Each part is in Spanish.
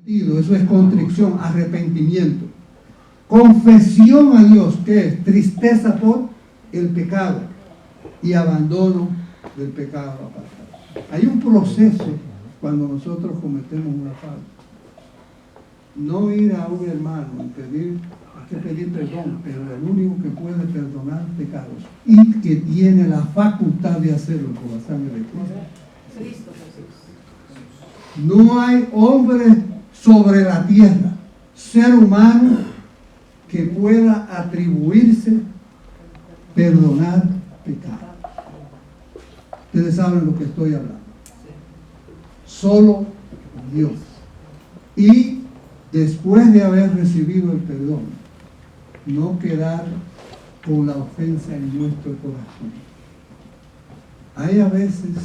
Eso es contrición, arrepentimiento. Confesión a Dios, que es tristeza por el pecado y abandono del pecado apartado. Hay un proceso cuando nosotros cometemos una falta. No ir a un hermano y pedir, hay que pedir perdón, pero el único que puede perdonar pecados y que tiene la facultad de hacerlo por la sangre de Cristo. No hay hombre sobre la tierra, ser humano, que pueda atribuirse perdonar pecado. Ustedes saben lo que estoy hablando. Solo Dios. Y después de haber recibido el perdón, no quedar con la ofensa en nuestro corazón. Hay a veces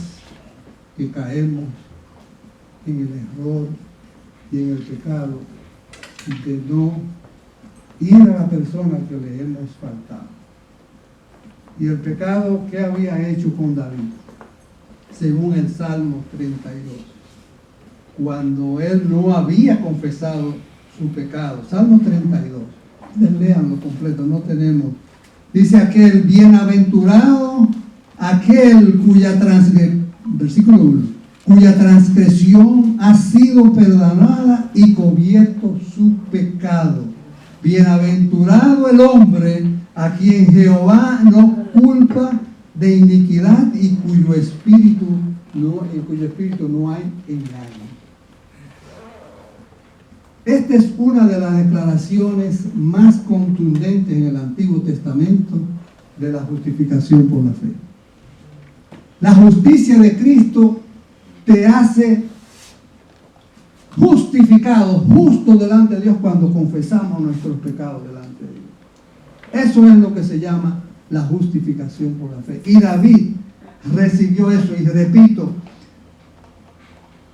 que caemos en el error y en el pecado de no ir a la persona que le hemos faltado. Y el pecado que había hecho con David, según el Salmo 32, cuando él no había confesado su pecado. Salmo 32, leanlo completo, no tenemos. Dice aquel bienaventurado, aquel versículo 1, cuya transgresión ha sido perdonada y cubierto su pecado. Bienaventurado el hombre a quien Jehová no culpa de iniquidad y en cuyo espíritu no hay engaño. Esta es una de las declaraciones más contundentes en el Antiguo Testamento de la justificación por la fe. La justicia de Cristo te hace justificado, justo delante de Dios cuando confesamos nuestros pecados delante de Dios. Eso es lo que se llama la justificación por la fe. Y David recibió eso. Y repito,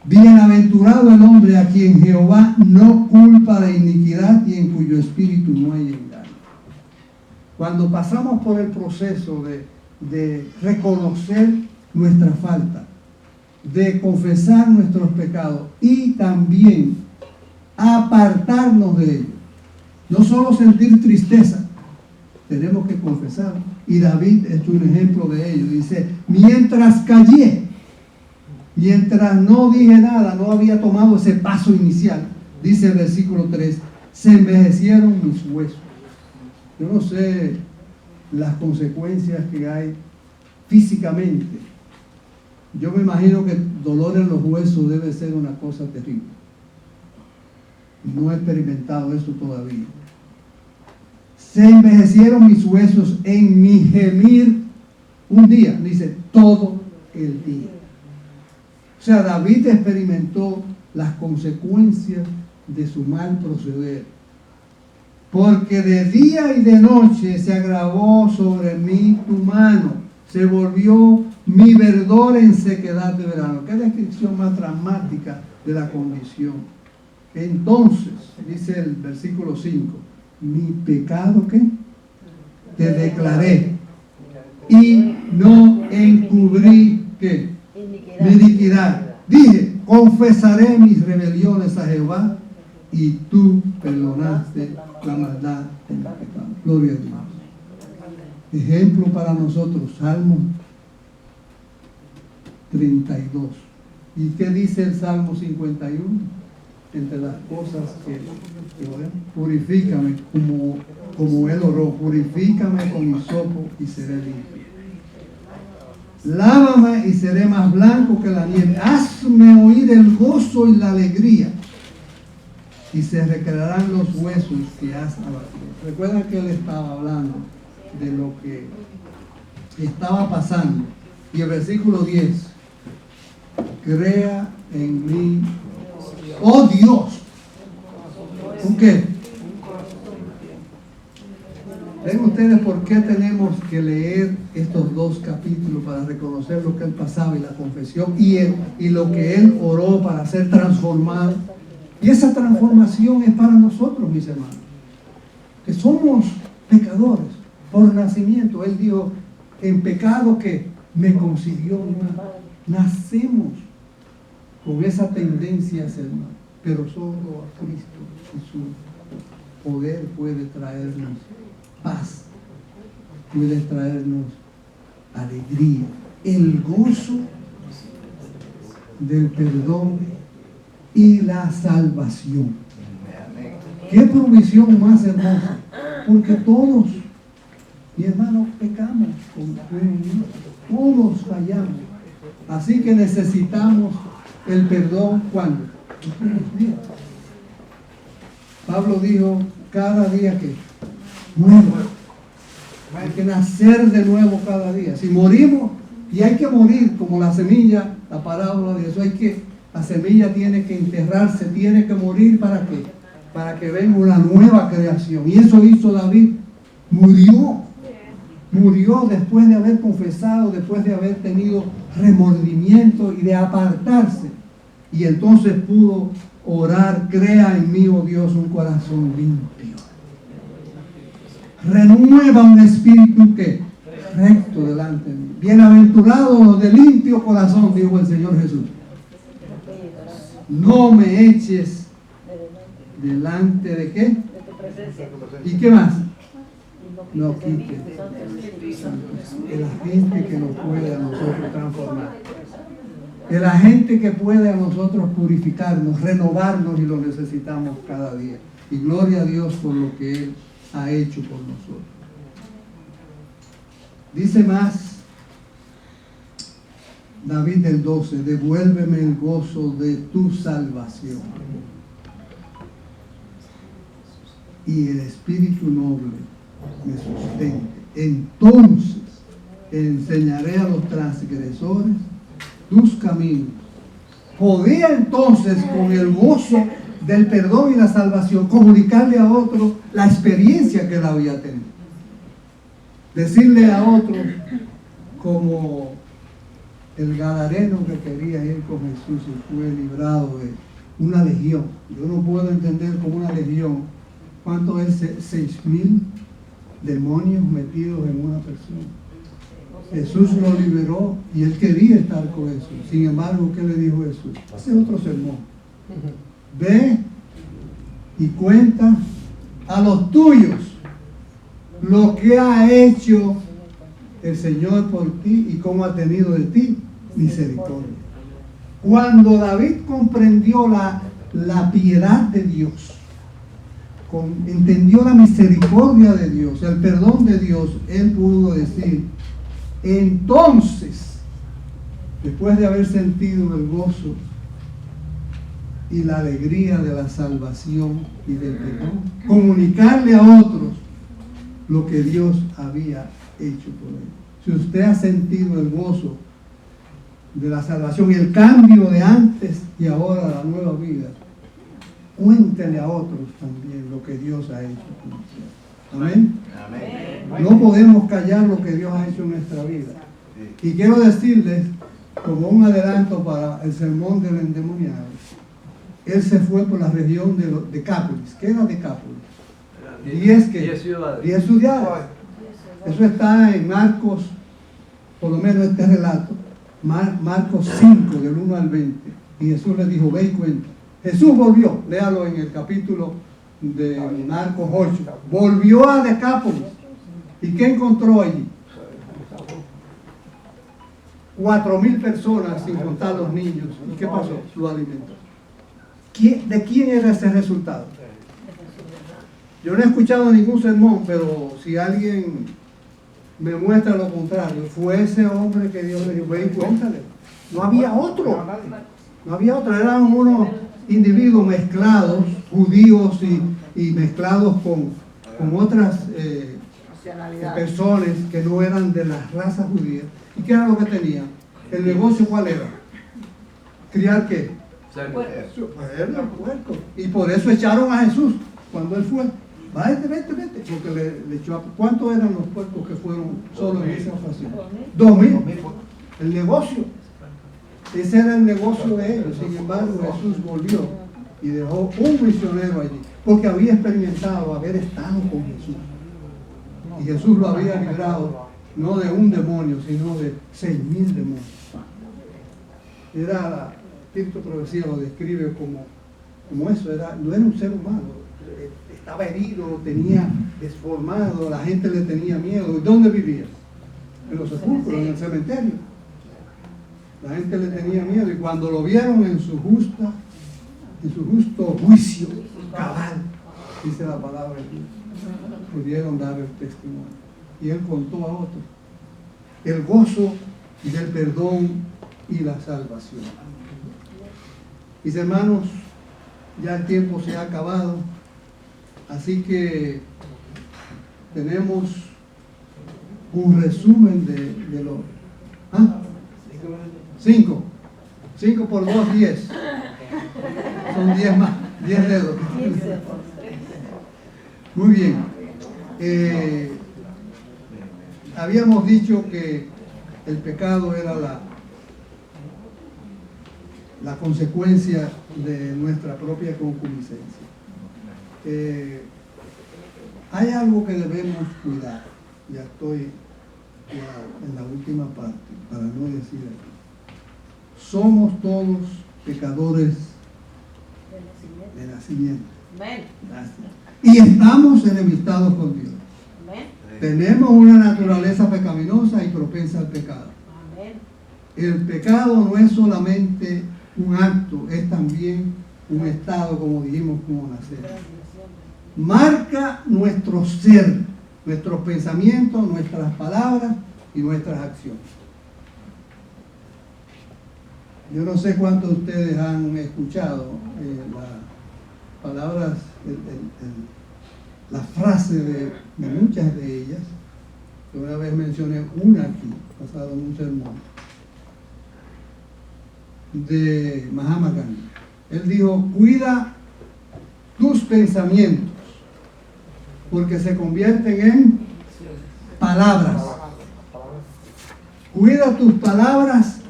bienaventurado el hombre a quien Jehová no culpa de iniquidad y en cuyo espíritu no hay engaño. Cuando pasamos por el proceso de reconocer nuestra falta, de confesar nuestros pecados y también apartarnos de ellos. No solo sentir tristeza, tenemos que confesar. Y David es un ejemplo de ello. Dice, mientras callé, mientras no dije nada, no había tomado ese paso inicial, dice el versículo 3, se envejecieron mis huesos. Yo no sé las consecuencias que hay físicamente. Yo me imagino que dolor en los huesos debe ser una cosa terrible. No he experimentado eso todavía. Se envejecieron mis huesos en mi gemir un día, dice, todo el día. O sea, David experimentó las consecuencias de su mal proceder. Porque de día y de noche se agravó sobre mí tu mano, se volvió mi verdor en sequedad de verano. Qué descripción más dramática de la condición. Entonces, dice el versículo 5, mi pecado, ¿qué? Te declaré y no encubrí, ¿qué? Mi iniquidad. Dije, confesaré mis rebeliones a Jehová y tú perdonaste la maldad de mi pecado. Gloria a Dios. Ejemplo para nosotros, Salmo 32. ¿Y qué dice el Salmo 51? Entre las cosas que purifícame como él oró, purifícame con hisopo y seré limpio. Lávame y seré más blanco que la nieve. Hazme oír el gozo y la alegría y se recrearán los huesos que has abatido. Recuerda que él estaba hablando de lo que estaba pasando. Y el versículo 10, crea en mí, oh Dios. ¿Con qué? ¿Ven ustedes por qué tenemos que leer estos dos capítulos para reconocer lo que él pasaba y la confesión y lo que él oró para ser transformado? Y esa transformación es para nosotros, mis hermanos, que somos pecadores por nacimiento. Él dijo, en pecado que me concibió mi madre. Nacemos con esa tendencia a ser mal. pero solo a Cristo y su poder puede traernos paz, puede traernos alegría, el gozo del perdón y la salvación. ¡Qué provisión más hermosa! Porque todos, mi hermano, pecamos, todos fallamos. Así que necesitamos el perdón cuando los días. Pablo dijo, cada día que nuevo. Hay que nacer de nuevo cada día. Si morimos, y hay que morir como la semilla, la parábola de eso, la semilla tiene que enterrarse, tiene que morir. ¿Para qué? Para que venga una nueva creación. Y eso hizo David. Murió después de haber confesado, después de haber tenido remordimiento y de apartarse. Y entonces pudo orar: crea en mí, oh Dios, un corazón limpio. Renueva un espíritu que recto delante de mí. Bienaventurados los de limpio corazón, dijo el Señor Jesús. No me eches delante de ¿qué? ¿Y qué más? No quites el agente que nos puede a nosotros transformar, el agente que puede a nosotros purificarnos, renovarnos, y lo necesitamos cada día. Y gloria a Dios por lo que Él ha hecho por nosotros. Dice más David del 12: devuélveme el gozo de tu salvación y el espíritu noble me sustente. Entonces enseñaré a los transgresores tus caminos. Podía entonces, con el gozo del perdón y la salvación, comunicarle a otro la experiencia que él había tenido. Decirle a otro, como el gadareno que quería ir con Jesús y fue librado de una legión. Yo no puedo entender como una legión cuánto es 6,000 demonios metidos en una persona. Jesús lo liberó y él quería estar con Jesús. Sin embargo, ¿qué le dijo Jesús? Ese es otro sermón. Ve y cuenta a los tuyos lo que ha hecho el Señor por ti y cómo ha tenido de ti misericordia. Cuando David comprendió la piedad de Dios, entendió la misericordia de Dios, el perdón de Dios, él pudo decir: entonces, después de haber sentido el gozo y la alegría de la salvación y del perdón, comunicarle a otros lo que Dios había hecho por él. Si usted ha sentido el gozo de la salvación y el cambio de antes y ahora, la nueva vida, cuéntele a otros también lo que Dios ha hecho por usted. Amén. Amén. No podemos callar lo que Dios ha hecho en nuestra vida. Y quiero decirles, como un adelanto para el sermón del endemoniado, él se fue por la región de Decápolis. ¿Qué era Decápolis? 10 ciudades. 10 ciudades. Eso está en Marcos, por lo menos este relato, Marcos 5, del 1 al 20. Y Jesús le dijo: ve y cuenta. Jesús volvió, léalo en el capítulo de Marcos 8. Volvió a Decápolis. ¿Y qué encontró allí? 4,000 personas, sin contar los niños. ¿Y qué pasó? Lo alimentó. ¿De quién era ese resultado? Yo no he escuchado ningún sermón, pero si alguien me muestra lo contrario, fue ese hombre que Dios le dijo: ve y cuéntale. No había otro. No había otro. Eran unos individuos mezclados, judíos y mezclados con otras personas que no eran de la raza judía. ¿Y qué era lo que tenían? ¿El negocio cuál era? ¿Criar qué? Puerco. Y por eso echaron a Jesús cuando él fue. Vete. Porque le echó a... ¿Cuántos eran los puercos que fueron solo en esa ocasión? 2,000. El negocio. Ese era el negocio de ellos. Sin embargo, Jesús volvió y dejó un misionero allí, porque había experimentado haber estado con Jesús. Y Jesús lo había librado no de un demonio, sino de 6,000 demonios. Era la Cristo Profecía lo describe como como eso, no era un ser humano, estaba herido, tenía desformado, la gente le tenía miedo. ¿Y dónde vivía? En los sepulcros, en el cementerio. La gente le tenía miedo y cuando lo vieron en su justo juicio cabal, dice la palabra de Dios, pudieron dar el testimonio. Y él contó a otros el gozo del perdón y la salvación. Mis hermanos, ya el tiempo se ha acabado, así que tenemos un resumen de lo... ¿Ah? 5 por 2, 10. Son 10 más, 10 dedos. Muy bien. Habíamos dicho que el pecado era la consecuencia de nuestra propia concupiscencia. Hay algo que debemos cuidar. Ya estoy en la última parte, para no decir aquí. Somos todos pecadores de nacimiento. Y estamos enemistados con Dios. Tenemos una naturaleza pecaminosa y propensa al pecado. El pecado no es solamente un acto, es también un estado, como dijimos, como nacer. Marca nuestro ser, nuestros pensamientos, nuestras palabras y nuestras acciones. Yo no sé cuántos de ustedes han escuchado las palabras, la frase de muchas de ellas. Yo una vez mencioné una aquí, basado en un sermón, de Mahatma Gandhi. Él dijo: cuida tus pensamientos, porque se convierten en palabras. Cuida tus palabras,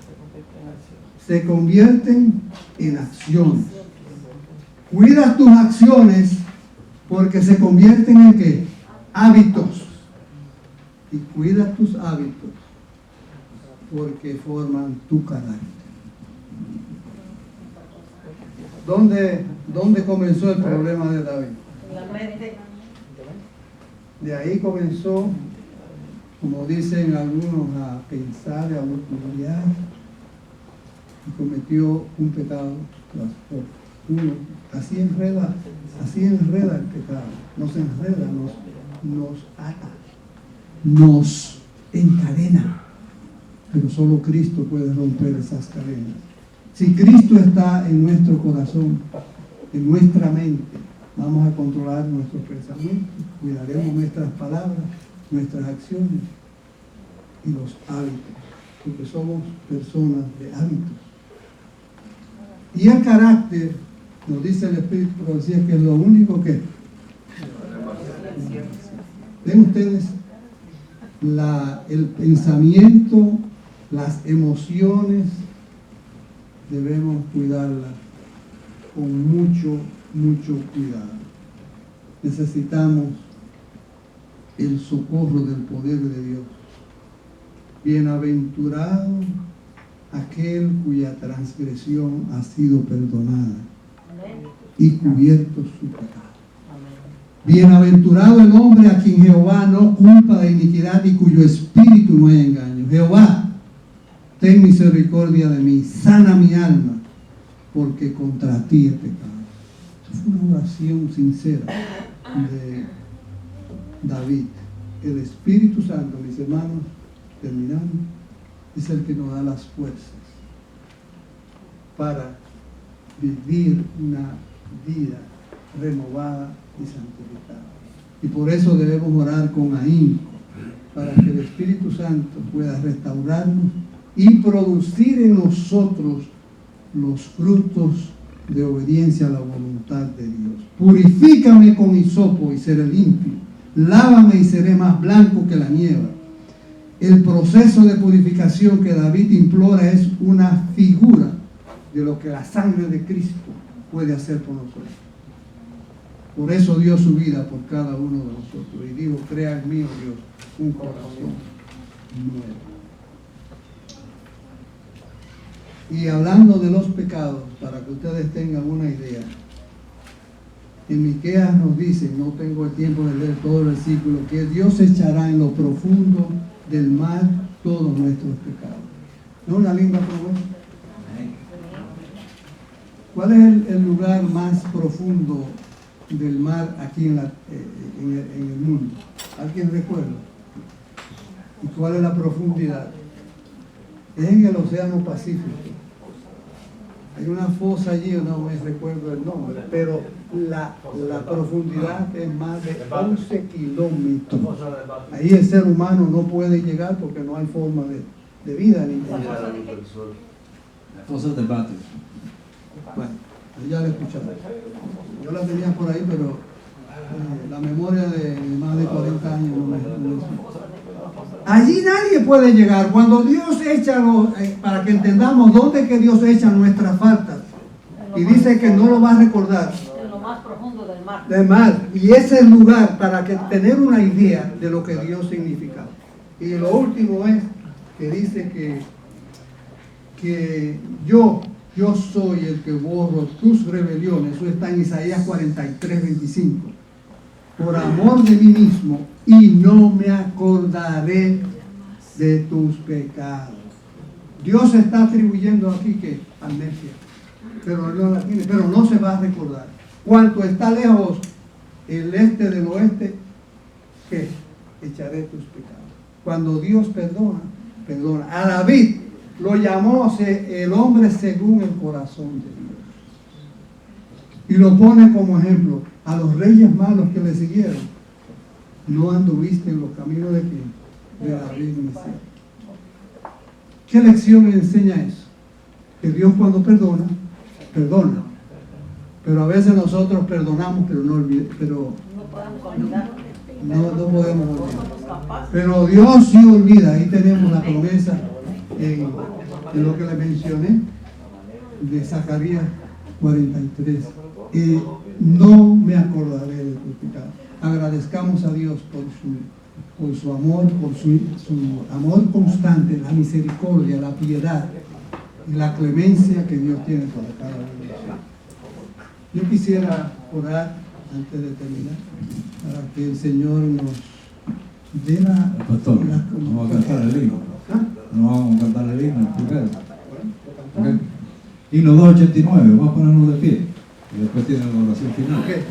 se convierten en acciones. Cuida tus acciones, porque se convierten en ¿qué? Hábitos. Y cuida tus hábitos, porque forman tu carácter. ¿Dónde comenzó el problema de David? De ahí comenzó, como dicen algunos, a pensar, a lujurar, y cometió un pecado tras otro. Uno, así enreda el pecado, nos enreda, nos ata, nos encadena, pero solo Cristo puede romper esas cadenas. Si Cristo está en nuestro corazón, en nuestra mente, vamos a controlar nuestros pensamientos, cuidaremos nuestras palabras, nuestras acciones y los hábitos, porque somos personas de hábitos. Y el carácter, nos dice el Espíritu Profecía, que es lo único que... Ven ustedes, el pensamiento, las emociones, debemos cuidarlas con mucho cuidado. Necesitamos el socorro del poder de Dios. Bienaventurado aquel cuya transgresión ha sido perdonada y cubierto su pecado. Bienaventurado el hombre a quien Jehová no culpa de iniquidad y cuyo espíritu no hay engaño. Jehová, ten misericordia de mí, sana mi alma, porque contra ti he pecado. Esa fue una oración sincera de David. El Espíritu Santo, mis hermanos, terminando, es el que nos da las fuerzas para vivir una vida renovada y santificada. Y por eso debemos orar con ahínco, para que el Espíritu Santo pueda restaurarnos y producir en nosotros los frutos de obediencia a la voluntad de Dios. Purifícame con hisopo y seré limpio. Lávame y seré más blanco que la nieve. El proceso de purificación que David implora es una figura de lo que la sangre de Cristo puede hacer por nosotros. Por eso dio su vida por cada uno de nosotros y dijo: crea en mí, oh Dios, un corazón nuevo. Y hablando de los pecados, para que ustedes tengan una idea, En Miqueas nos dice, no tengo el tiempo de leer todo el versículo, que Dios echará en lo profundo del mar todos nuestros pecados. ¿No es una linda promesa? ¿Cuál es el lugar más profundo del mar aquí en el mundo? ¿Alguien recuerda? ¿Y cuál es la profundidad? Es en el Océano Pacífico. Hay una fosa allí, no me recuerdo el nombre, pero la profundidad es más de 11 kilómetros. Ahí el ser humano no puede llegar porque no hay forma de vida ninguna. La fosa de Bates. Bueno, ya la escucharon. Yo la tenía por ahí, pero la memoria de más de 40 años no me allí nadie puede llegar. Cuando Dios echa, para que entendamos dónde es que Dios echa nuestras faltas, y dice que no lo va a recordar. En lo más profundo del mar. Del mar. Y ese es el lugar para que tener una idea de lo que Dios significa. Y lo último es que dice que yo soy el que borro tus rebeliones. Eso está en Isaías 43:25. Por amor de mí mismo, y no me acordaré de tus pecados. Dios está atribuyendo aquí que amnesia, pero no la tiene, pero no se va a recordar. Cuanto está lejos el este del oeste, ¿qué? Echaré tus pecados. Cuando Dios perdona, perdona. A David lo llamó el hombre según el corazón de Dios. Y lo pone como ejemplo. A los reyes malos que le siguieron, no anduviste en los caminos de quién? De David, Mesías. ¿Qué lección enseña eso? Que Dios cuando perdona, perdona. Pero a veces nosotros perdonamos, pero no olvidamos. Pero no podemos olvidar. Pero Dios sí olvida. Ahí tenemos la promesa en lo que le mencioné de Zacarías 43. No me acordaré de tus pecados. Agradezcamos a Dios por su amor, por su amor constante, la misericordia, la piedad y la clemencia que Dios tiene para cada uno de nosotros. Yo quisiera orar antes de terminar para que el Señor nos dé Pastor, vamos a cantar el himno. No vamos a cantar el himno primero. ¿Okay? Himno 289, vamos a ponernos de pie y después tiene la oración final. Okay.